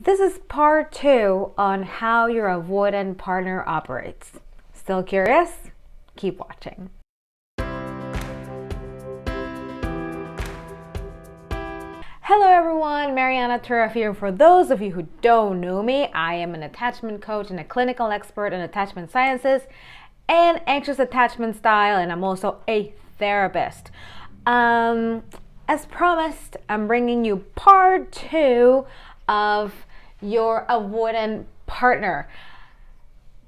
This is part 2 on how your avoidant partner operates. Still curious? Keep watching. Hello everyone, Mariana Turaf here. For those of you who don't know me, I am an attachment coach and a clinical expert in attachment sciences and anxious attachment style, and I'm also a therapist. As promised, I'm bringing you part 2 of your avoidant partner.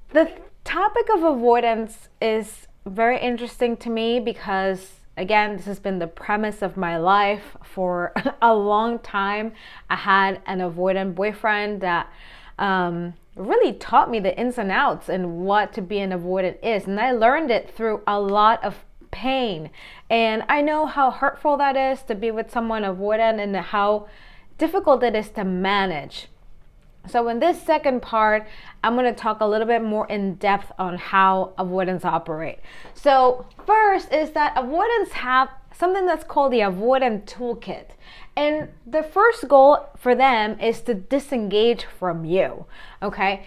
The topic of avoidance is very interesting to me because, again, this has been the premise of my life for a long time. I had an avoidant boyfriend that really taught me the ins and outs and what to be an avoidant is. And I learned it through a lot of pain. And I know how hurtful that is to be with someone avoidant and how difficult it is to manage. So in this second part, I'm going to talk a little bit more in depth on how avoidants operate. So first is that avoidants have something that's called the avoidant toolkit. And the first goal for them is to disengage from you, okay?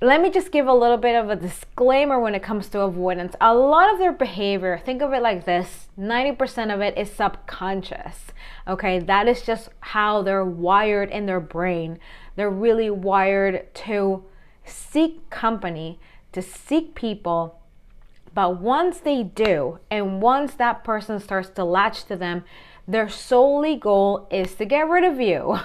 Let me just give a little bit of a disclaimer when it comes to avoidance. A lot of their behavior, think of it like this, 90% of it is subconscious, okay? That is just how they're wired in their brain. They're really wired to seek company, to seek people. But once they do, and once that person starts to latch to them, their solely goal is to get rid of you,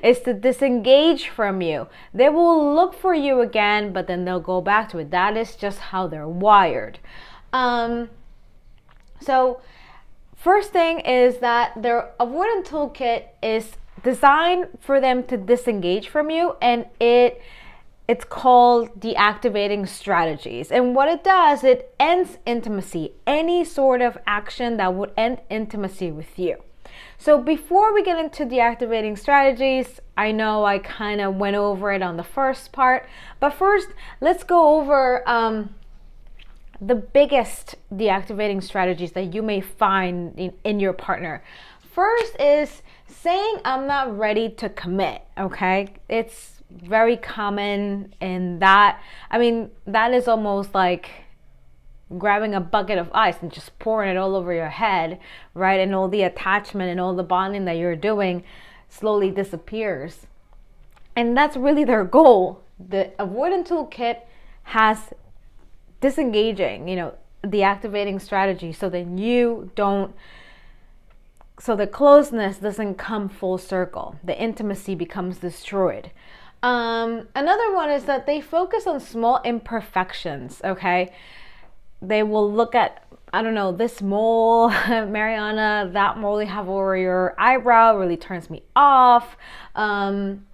is to disengage from you. They will look for you again, but then they'll go back to it. That is just how they're wired. So first thing is that their avoidant toolkit is designed for them to disengage from you, and it's called deactivating strategies. And what it does, it ends intimacy, any sort of action that would end intimacy with you. So before we get into deactivating strategies, I know I kind of went over it on the first part, but first let's go over the biggest deactivating strategies that you may find in your partner. First is saying I'm not ready to commit, okay? It's very common in that, that is almost like grabbing a bucket of ice and just pouring it all over your head, right? And all the attachment and all the bonding that you're doing slowly disappears. And that's really their goal. The avoidant toolkit has disengaging, deactivating strategy so that so the closeness doesn't come full circle. The intimacy becomes destroyed. Another one is that they focus on small imperfections, okay? They will look at, this mole, Mariana, that mole you have over your eyebrow really turns me off. And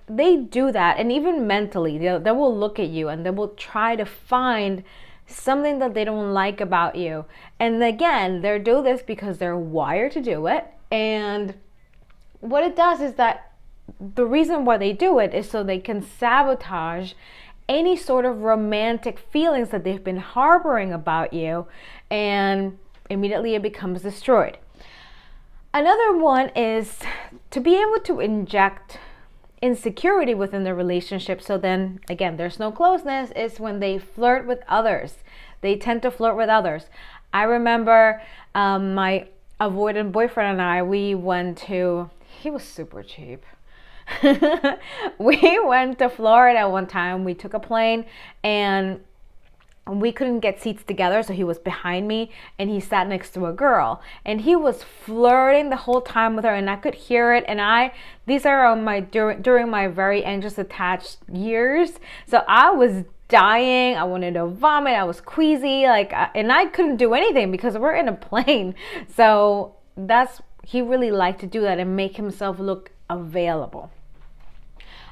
they do that. And even mentally, they will look at you and they will try to find something that they don't like about you. And again, they do this because they're wired to do it. And what it does is that the reason why they do it is so they can sabotage any sort of romantic feelings that they've been harboring about you, and immediately it becomes destroyed. Another one is to be able to inject insecurity within the relationship, so then again there's no closeness, is when they flirt with others. They tend to flirt with others. I remember my avoidant boyfriend and I, he was super cheap. We went to Florida one time. We took a plane and we couldn't get seats together, so he was behind me and he sat next to a girl and he was flirting the whole time with her, and I could hear it. And these are on during my very anxious attached years, so I was dying. I wanted to vomit. I was queasy, and I couldn't do anything because we're in a plane. So he really liked to do that and make himself look available.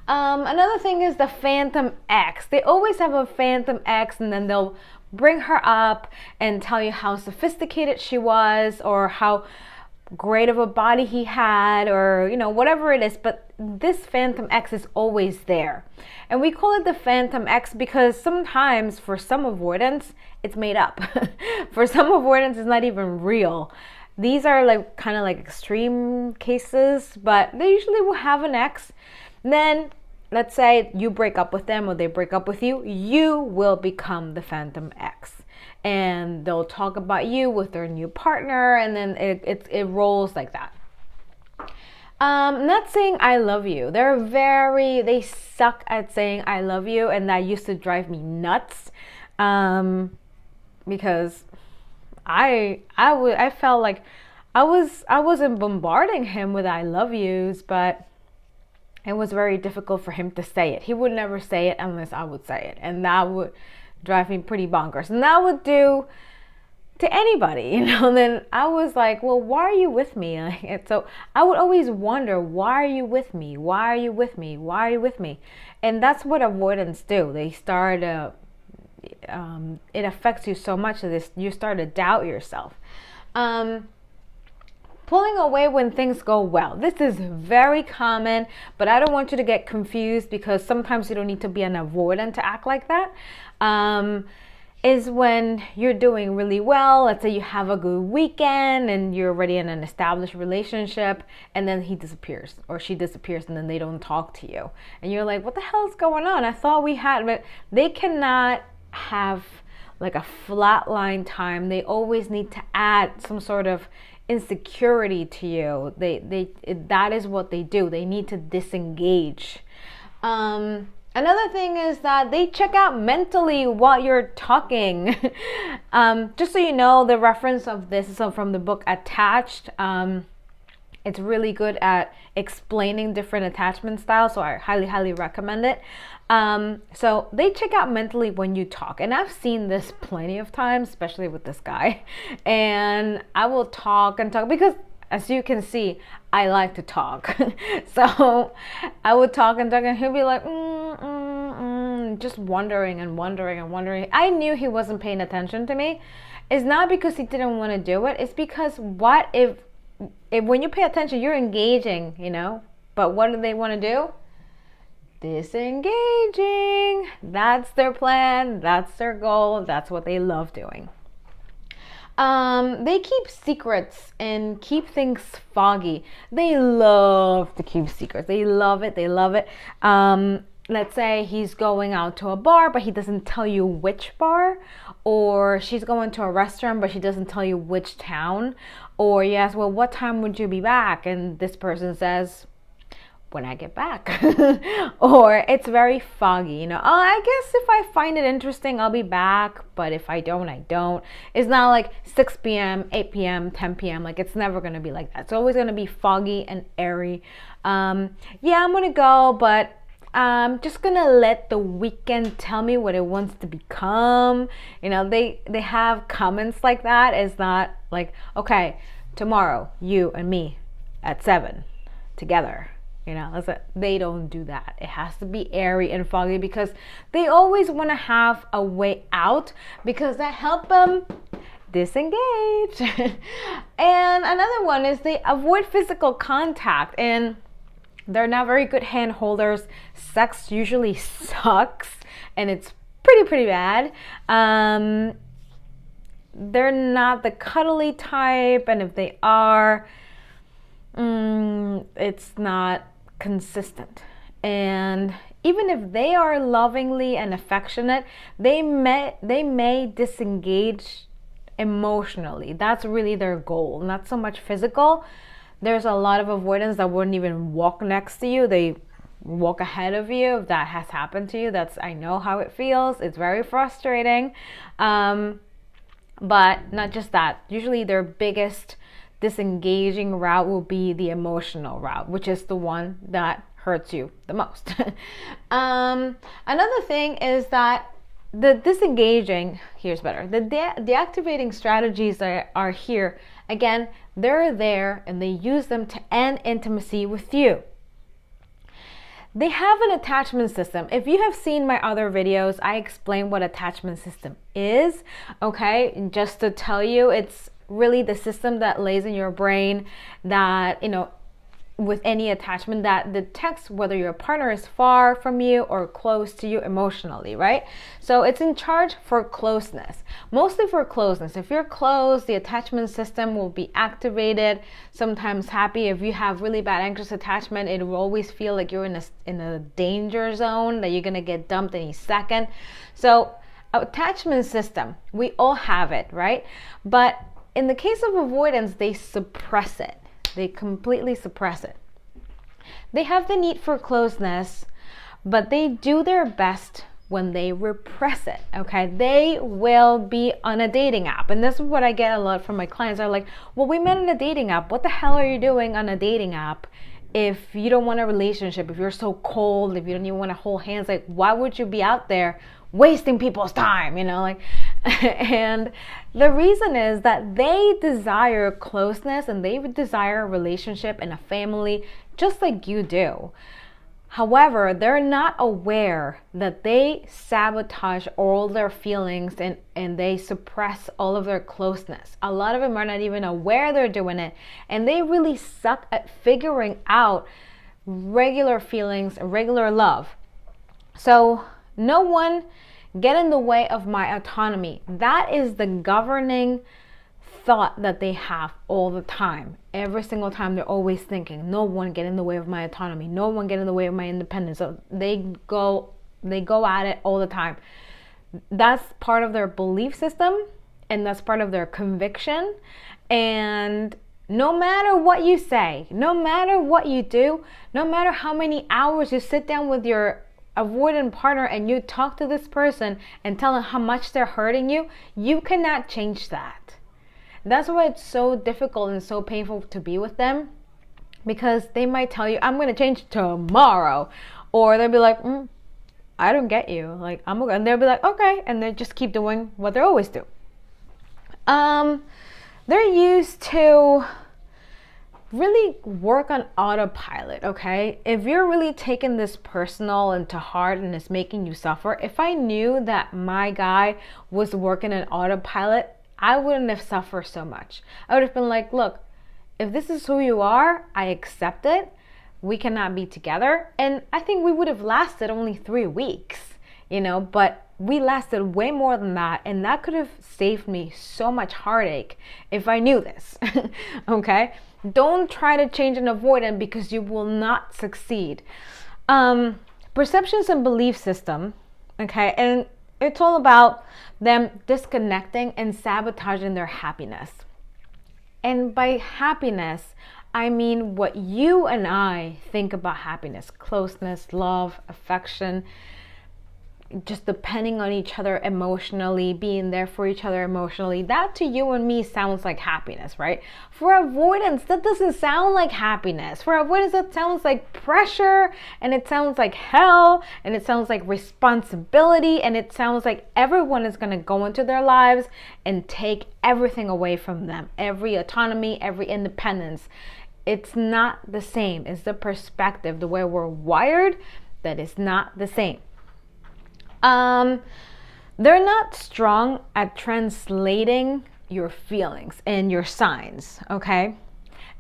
Another thing is the phantom ex. They always have a phantom ex, and then they'll bring her up and tell you how sophisticated she was or how great of a body he had, or whatever it is. But this phantom ex is always there, and we call it the phantom ex because sometimes for some avoidance it's made up. For some avoidance it's not even real. These are kind of like extreme cases, but they usually will have an ex Then let's say you break up with them or they break up with you, you will become the Phantom X. And they'll talk about you with their new partner, and then it rolls like that. Not saying I love you. They suck at saying I love you, and that used to drive me nuts. Because I felt like I wasn't bombarding him with I love yous, but it was very difficult for him to say it. He would never say it unless I would say it, and that would drive me pretty bonkers. And that would do to anybody, you know. Then I was like, well, why are you with me? And so I would always wonder, why are you with me? Why are you with me? Why are you with me? And that's what avoidance do. They start it affects you so much that you start to doubt yourself. Pulling away when things go well. This is very common, but I don't want you to get confused, because sometimes you don't need to be an avoidant to act like that. Is when you're doing really well. Let's say you have a good weekend and you're already in an established relationship, and then he disappears or she disappears, and then they don't talk to you. And you're like, what the hell is going on? I thought we had, but they cannot have like a flatline time. They always need to add some sort of insecurity to you. That is what they do. They need to disengage. Another thing is that they check out mentally while you're talking. Just so you know, the reference of this is from the book Attached. It's really good at explaining different attachment styles, so I highly, highly recommend it. So they check out mentally when you talk, and I've seen this plenty of times, especially with this guy. And I will talk and talk because, as you can see, I like to talk. So I would talk and talk, and he'll be like, just wondering and wondering and wondering. I knew he wasn't paying attention to me. It's not because he didn't want to do it. It's because what if when you pay attention, you're engaging, you know? But what do they want to do? Disengaging. That's their plan. That's their goal. That's what they love doing. They keep secrets and keep things foggy. They love to keep secrets. They love it. They love it. Let's say he's going out to a bar, but he doesn't tell you which bar, or she's going to a restaurant, but she doesn't tell you which town, or you ask, well, what time would you be back? And this person says, when I get back. Or it's very foggy, you know. Oh, I guess if I find it interesting, I'll be back, but if I don't, I don't. It's not like 6 p.m., 8 p.m., 10 p.m. Like, it's never going to be like that. It's always going to be foggy and airy. Yeah, I'm going to go, but I'm just gonna let the weekend tell me what it wants to become. You know, they have comments like that. It's not like, okay, tomorrow you and me at 7 together. You know, they don't do that. It has to be airy and foggy because they always want to have a way out, because that helps them disengage. And another one is they avoid physical contact, and they're not very good hand holders. Sex usually sucks, and it's pretty bad. They're not the cuddly type, and if they are, it's not consistent. And even if they are lovingly and affectionate, they may disengage emotionally. That's really their goal, not so much physical. There's a lot of avoidance that wouldn't even walk next to you. They walk ahead of you. If that has happened to you, I know how it feels. It's very frustrating. But not just that. Usually their biggest disengaging route will be the emotional route, which is the one that hurts you the most. Another thing is that the disengaging, here's better. The deactivating strategies that are here, again, they're there and they use them to end intimacy with you. They have an attachment system. If you have seen my other videos, I explain what attachment system is, okay? And just to tell you, it's really the system that lays in your brain that, you know, with any attachment that detects whether your partner is far from you or close to you emotionally, right? So it's in charge for closeness, mostly for closeness. If you're close, the attachment system will be activated, sometimes happy. If you have really bad anxious attachment, it will always feel like you're in a danger zone, that you're gonna get dumped any second. So attachment system, we all have it, right? But in the case of avoidance, they suppress it. They completely suppress it. They have the need for closeness, but they do their best when they repress it, okay? They will be on a dating app. And this is what I get a lot from my clients. They're like, well, we met on a dating app. What the hell are you doing on a dating app if you don't want a relationship, if you're so cold, if you don't even want to hold hands? Like, why would you be out there wasting people's time, and the reason is that they desire closeness and they desire a relationship and a family just like you do. However, they're not aware that they sabotage all their feelings and they suppress all of their closeness. A lot of them are not even aware they're doing it, and they really suck at figuring out regular feelings, regular love. So no one get in the way of my autonomy. That is the governing thought that they have all the time. Every single time they're always thinking, no one get in the way of my autonomy. No one get in the way of my independence. So they go at it all the time. That's part of their belief system, and that's part of their conviction. And no matter what you say, no matter what you do, no matter how many hours you sit down with your avoidant partner and you talk to this person and tell them how much they're hurting you, you cannot change that. That's why it's so difficult and so painful to be with them, because they might tell you, I'm going to change tomorrow, or they'll be like, I don't get you, like, I'm okay. And they'll be like, okay, and they just keep doing what they always do. They're used to really work on autopilot, okay? If you're really taking this personal and to heart and it's making you suffer, if I knew that my guy was working on autopilot, I wouldn't have suffered so much. I would have been like, look, if this is who you are, I accept it. We cannot be together. And I think we would have lasted only 3 weeks, but we lasted way more than that. And that could have saved me so much heartache if I knew this, okay? Don't try to change an avoidant, because you will not succeed. Perceptions and belief system, okay? And it's all about them disconnecting and sabotaging their happiness. And by happiness, I mean what you and I think about happiness: closeness, love, affection, just depending on each other emotionally, being there for each other emotionally. That to you and me sounds like happiness, right? For avoidance, that doesn't sound like happiness. For avoidance, that sounds like pressure, and it sounds like hell, and it sounds like responsibility, and it sounds like everyone is going to go into their lives and take everything away from them, every autonomy, every independence. It's not the same. It's the perspective, the way we're wired, that is not the same. They're not strong at translating your feelings and your signs, okay?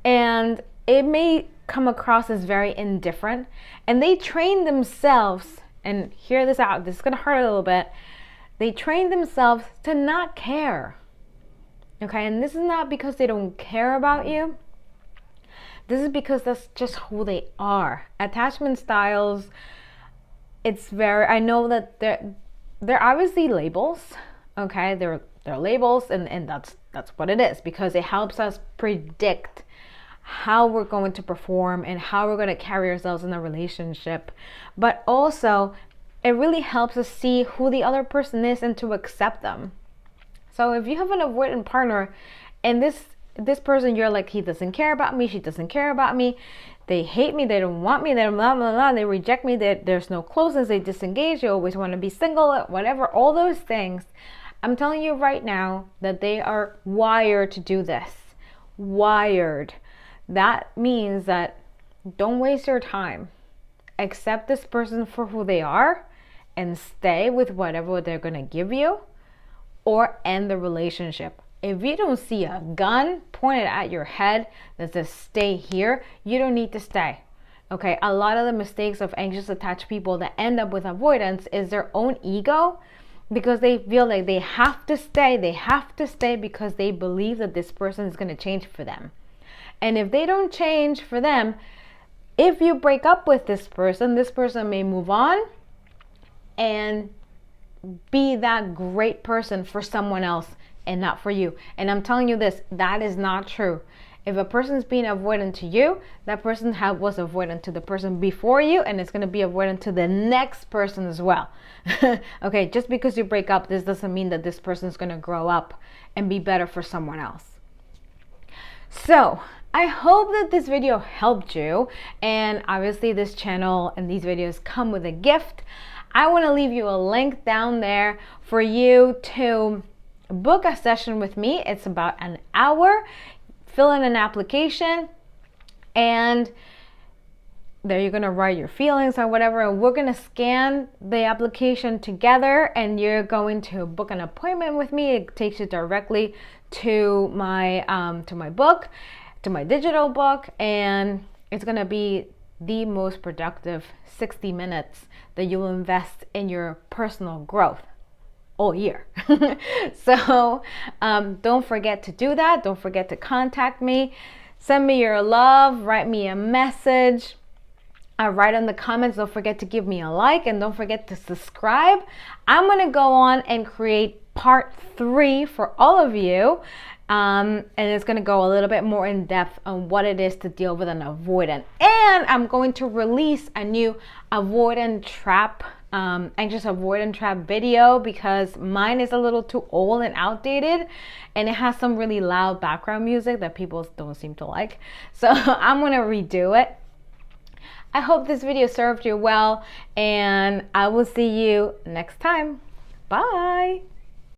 And it may come across as very indifferent, and they train themselves, and hear this out, this is gonna hurt a little bit, they train themselves to not care, okay? And this is not because they don't care about you. This is because that's just who they are. Attachment styles, I know that they're obviously labels, okay? They're labels, and that's what it is, because it helps us predict how we're going to perform and how we're going to carry ourselves in a relationship. But also, it really helps us see who the other person is and to accept them. So if you have an avoidant partner and this person, you're like, he doesn't care about me, she doesn't care about me, they hate me, they don't want me, they blah, blah, blah, they reject me, there's no closeness, they disengage, they always want to be single, whatever, all those things. I'm telling you right now that they are wired to do this. Wired. That means that don't waste your time. Accept this person for who they are and stay with whatever they're going to give you, or end the relationship. If you don't see a gun pointed at your head that says stay here, you don't need to stay. Okay, a lot of the mistakes of anxious attached people that end up with avoidance is their own ego, because they feel like they have to stay because they believe that this person is going to change for them. And if they don't change for them, if you break up with this person may move on and be that great person for someone else and not for you. And I'm telling you this, that is not true. If a person's being avoidant to you, that person was avoidant to the person before you, and it's going to be avoidant to the next person as well. Okay, just because you break up, this doesn't mean that this person is going to grow up and be better for someone else. So I hope that this video helped you, and obviously this channel and these videos come with a gift. I want to leave you a link down there for you to book a session with me. It's about an hour. Fill in an application, and there you're going to write your feelings or whatever, and we're going to scan the application together, and you're going to book an appointment with me. It takes you directly to my book, to my digital book, and it's going to be the most productive 60 minutes that you will invest in your personal growth all year. So don't forget to do that. Don't forget to contact me. Send me your love. Write me a message. Write in the comments. Don't forget to give me a like, and don't forget to subscribe. I'm going to go on and create part 3 for all of you. And it's going to go a little bit more in depth on what it is to deal with an avoidant. And I'm going to release a new avoidant trap, anxious avoidant trap video, because mine is a little too old and outdated, and it has some really loud background music that people don't seem to like. So I'm going to redo it. I hope this video served you well, and I will see you next time. Bye.